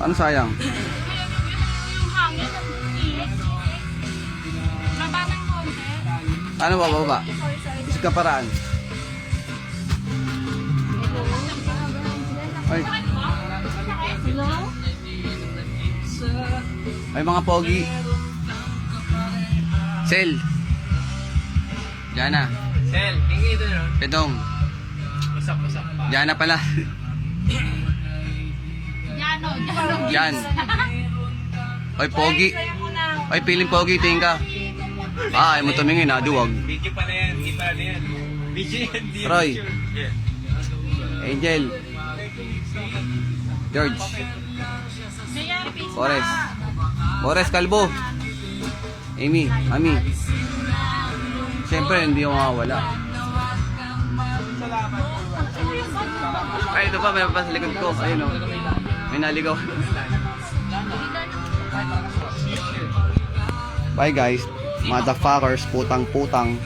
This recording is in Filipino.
Ano sayang? Yung hangin ng iik. Baba ng konti. Ano ba? Isip ka paraan. Ay, Hello? ay mga pogi. Sel. Jana. Sel, hingi ito no? Pedong. Usap pa. Jana pala. Jano. Jan. Ay, pogi. Ay, piling pogi, tingin ka. Ay mo tumingin ha, duwag. Video pa na yan, iba na yan. Video yan, di yan. Roy. Yeah. Angel. George. Forest. Forest Calvo. Amy. Ami. Siyempre, hindi yung mawawala. Ay, ito pa, may pa sa likod ko. Ayun o. May naligaw. Bye guys. Motherfuckers, putang-putang.